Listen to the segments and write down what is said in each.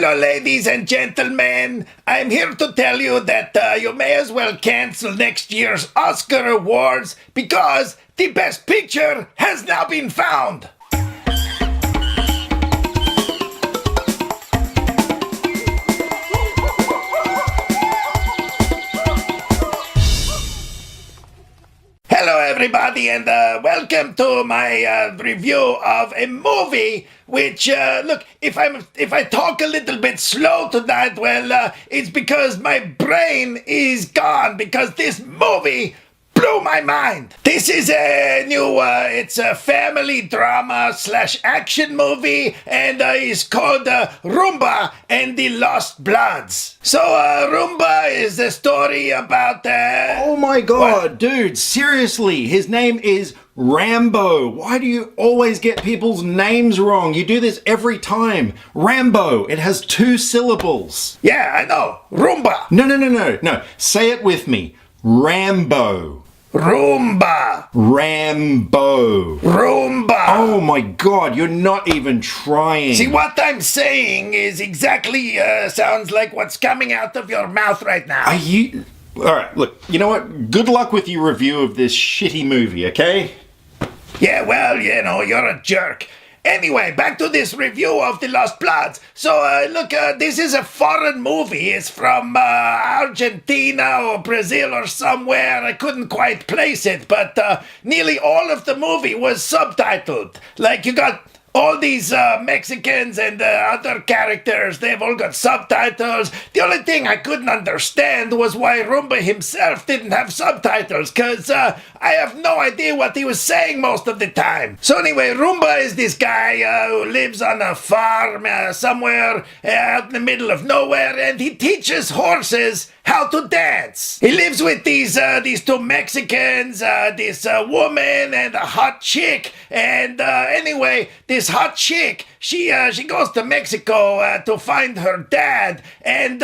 Hello, ladies and gentlemen. I'm here to tell you that you may as well cancel next year's Oscar Awards because the Best Picture has now been found. Hello, everybody, and welcome to my review of a movie. Which look, if I talk a little bit slow tonight, well, it's because my brain is gone because this movie blew my mind. This is a new, it's a family drama / action movie, and it's called Rumba and the Lost Bloods. So, Rumba is a story about, Oh my god, what? Dude, seriously, his name is Rambo. Why do you always get people's names wrong? You do this every time. Rambo, it has 2 syllables. Yeah, I know. Rumba. No. Say it with me. Rambo. Rumba. Rambo. Rumba. Oh my god, you're not even trying. See, what I'm saying is exactly sounds like what's coming out of your mouth right now. Are you... Alright, look, you know what? Good luck with your review of this shitty movie, okay? Yeah, well, you know, you're a jerk. Anyway, back to this review of The Lost Bloods. So, look, this is a foreign movie. It's from Argentina or Brazil or somewhere. I couldn't quite place it, but nearly all of the movie was subtitled. Like, you got all these Mexicans and other characters, they've all got subtitles. The only thing I couldn't understand was why Rumba himself didn't have subtitles, because I have no idea what he was saying most of the time. So anyway, Rumba is this guy who lives on a farm somewhere out in the middle of nowhere, and he teaches horses how to dance. He lives with these 2 Mexicans, this woman and a hot chick, and anyway, this hot chick, she goes to Mexico to find her dad, and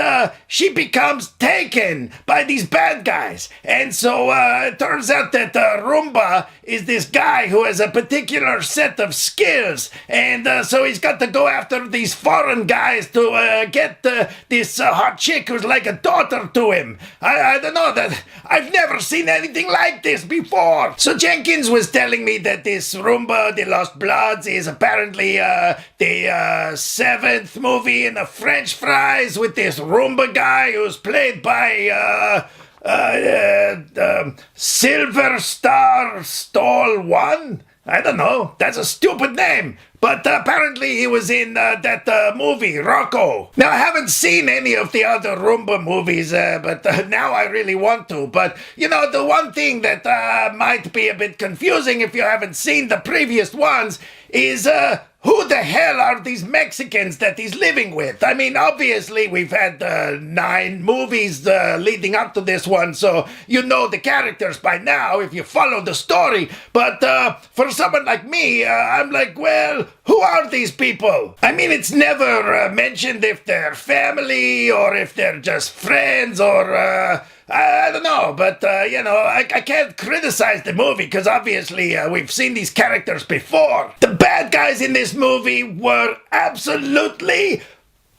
she becomes taken by these bad guys. And so it turns out that Rumba is this guy who has a particular set of skills, and so he's got to go after these foreign guys to get this hot chick who's like a daughter to him. I don't know, that I've never seen anything like this before. So Jenkins was telling me that this Rumba, The Lost Bloods, is apparently the 7th movie in the French fries with this Rumba guy who's played by Silver Star Stall 1? I don't know, that's a stupid name. But apparently he was in that movie, Rocco. Now, I haven't seen any of the other Rumba movies, but now I really want to. But, you know, the one thing that might be a bit confusing if you haven't seen the previous ones is who the hell are these Mexicans that he's living with? I mean, obviously, we've had 9 movies leading up to this one, so you know the characters by now if you follow the story. But for someone like me, I'm like, well, who are these people? I mean, it's never mentioned if they're family or if they're just friends or... I don't know, but, you know, I can't criticize the movie because obviously we've seen these characters before. The bad guys in this movie were absolutely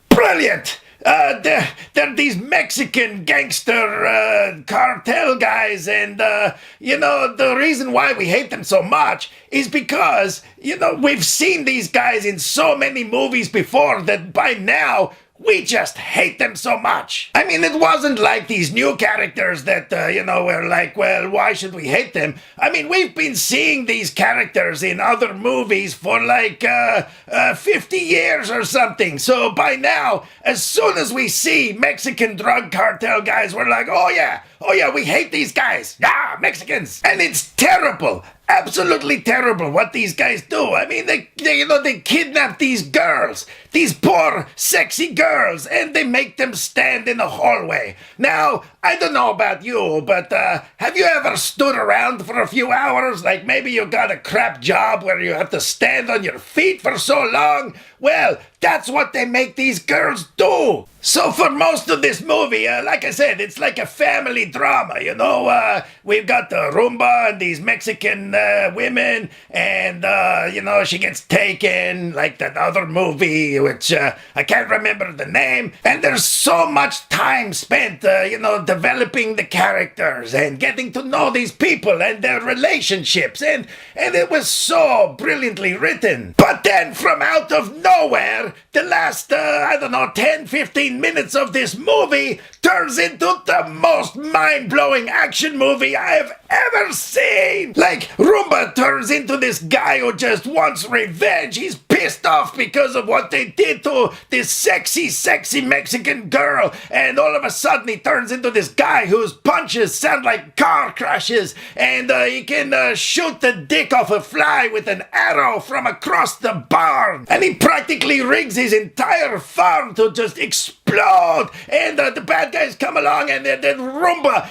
brilliant. They're these Mexican gangster cartel guys, and, you know, the reason why we hate them so much is because, you know, we've seen these guys in so many movies before that by now we just hate them so much. I mean, it wasn't like these new characters that, you know, were like, well, why should we hate them? I mean, we've been seeing these characters in other movies for like 50 years or something. So by now, as soon as we see Mexican drug cartel guys, we're like, oh yeah, we hate these guys. Yeah, Mexicans. And it's terrible. Absolutely terrible what these guys do. I mean, they kidnap these girls, these poor, sexy girls, and they make them stand in a hallway. Now, I don't know about you, but have you ever stood around for a few hours? Like maybe you got a crap job where you have to stand on your feet for so long? Well, that's what they make these girls do. So for most of this movie, like I said, it's like a family drama, you know? We've got the Rumba and these Mexican women, and, she gets taken, like that other movie, which I can't remember the name. And there's so much time spent, developing the characters and getting to know these people and their relationships. And it was so brilliantly written. But then from out of nowhere, the last, 10, 15 minutes of this movie turns into the most mind-blowing action movie I've ever seen. Like, Roomba turns into this guy who just wants revenge. He's pissed off because of what they did to this sexy Mexican girl. And all of a sudden he turns into this guy whose punches sound like car crashes. And he can shoot the dick off a fly with an arrow from across the barn. And he practically rigs his entire farm to just explode. And the bad guys come along, and then Roomba,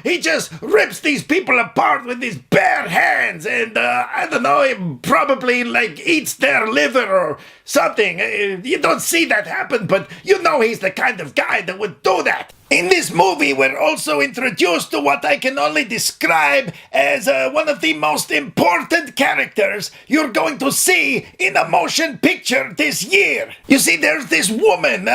he just rips these people apart with his bare hands. And he probably eats their liver or something. You don't see that happen, but you know he's the kind of guy that would do that. In this movie, we're also introduced to what I can only describe as one of the most important characters you're going to see in a motion picture this year. You see, there's this woman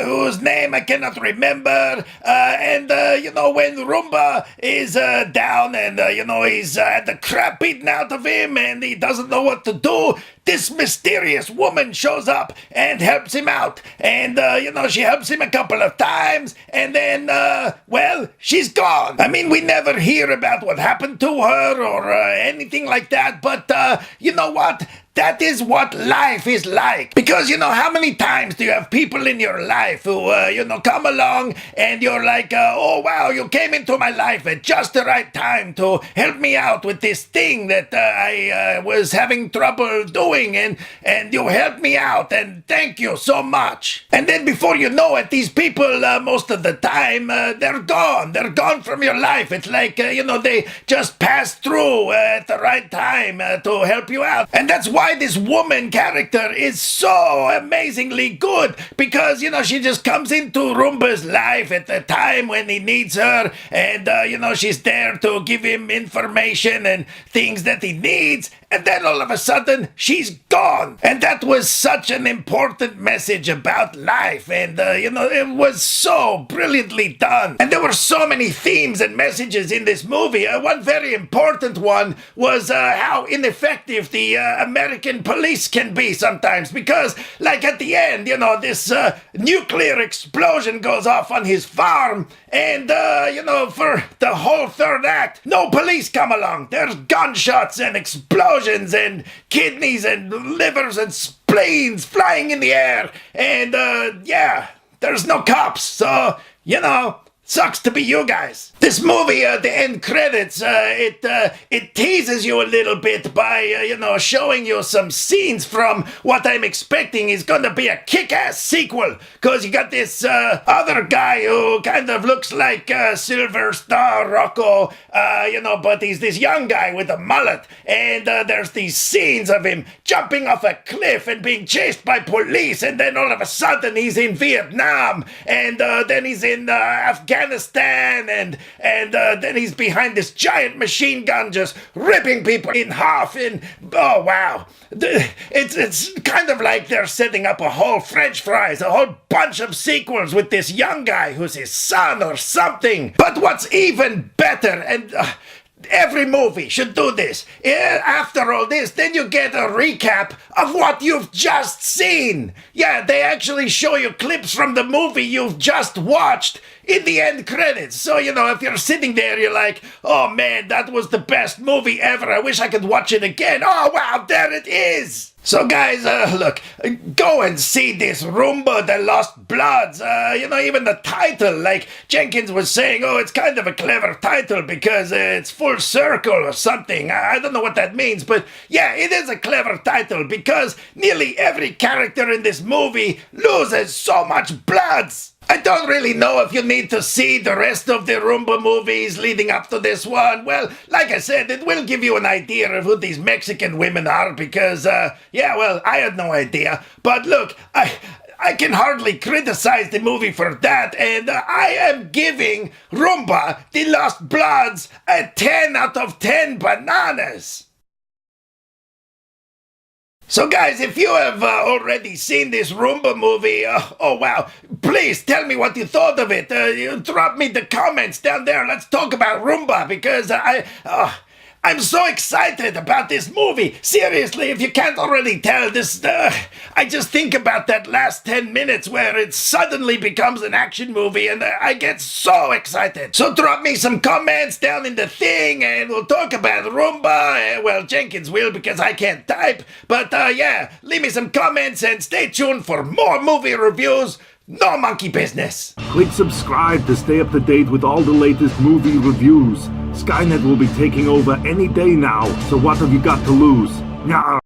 whose name I cannot remember, and when Roomba is down and, he's had the crap beaten out of him and he doesn't know what to do, this mysterious woman shows up and helps him out. And, she helps him a couple of times, and then, she's gone. I mean, we never hear about what happened to her or anything like that, but you know what? That is what life is like. Because, how many times do you have people in your life who, come along and you're like, oh, wow, you came into my life at just the right time to help me out with this thing that I was having trouble doing, and you helped me out, and thank you so much. And then before you know it, these people, most of the time, they're gone. They're gone from your life. It's like, they just passed through at the right time to help you out. And that's why this woman character is so amazingly good, because she just comes into Roomba's life at the time when he needs her, and she's there to give him information and things that he needs, and then all of a sudden she's gone. And that was such an important message about life, and it was so brilliantly done. And there were so many themes and messages in this movie. One very important one was how ineffective the American police can be sometimes, because at the end, this nuclear explosion goes off on his farm, and for the whole third act, no police come along. There's gunshots and explosions and kidneys and livers and spleens flying in the air, and there's no cops. So sucks to be you guys. This movie, the end credits, it teases you a little bit by, showing you some scenes from what I'm expecting is gonna be a kick-ass sequel. Cause you got this other guy who kind of looks like Silver Star Rocco, but he's this young guy with a mullet. And there's these scenes of him jumping off a cliff and being chased by police. And then all of a sudden he's in Vietnam. And then he's in Afghanistan, and then he's behind this giant machine gun just ripping people in half. And oh wow, it's kind of like they're setting up a whole French fries, a whole bunch of sequels with this young guy who's his son or something. But what's even better, and every movie should do this. After all this, then you get a recap of what you've just seen. Yeah, they actually show you clips from the movie you've just watched in the end credits. So, if you're sitting there, you're like, oh man, that was the best movie ever. I wish I could watch it again. Oh wow, there it is. So guys, look, go and see this Roomba the Lost Bloods. Even the title, like Jenkins was saying, it's kind of a clever title because it's full circle or something. I don't know what that means, but yeah, it is a clever title because nearly every character in this movie loses so much bloods. I don't really know if you need to see the rest of the Roomba movies leading up to this one. Well, like I said, it will give you an idea of who these Mexican women are because, I had no idea. But look, I can hardly criticize the movie for that, and I am giving Rumba, The Lost Bloods, a 10 out of 10 bananas. So guys, if you have already seen this Roomba movie, oh wow, please tell me what you thought of it. Drop me the comments down there. Let's talk about Roomba, because I'm so excited about this movie. Seriously, if you can't already tell, I just think about that last 10 minutes where it suddenly becomes an action movie, and I get so excited. So drop me some comments down in the thing, and we'll talk about Roomba. Well, Jenkins will, because I can't type. But yeah, leave me some comments and stay tuned for more movie reviews. No monkey business. Click subscribe to stay up to date with all the latest movie reviews. Skynet will be taking over any day now, so what have you got to lose? Nyah.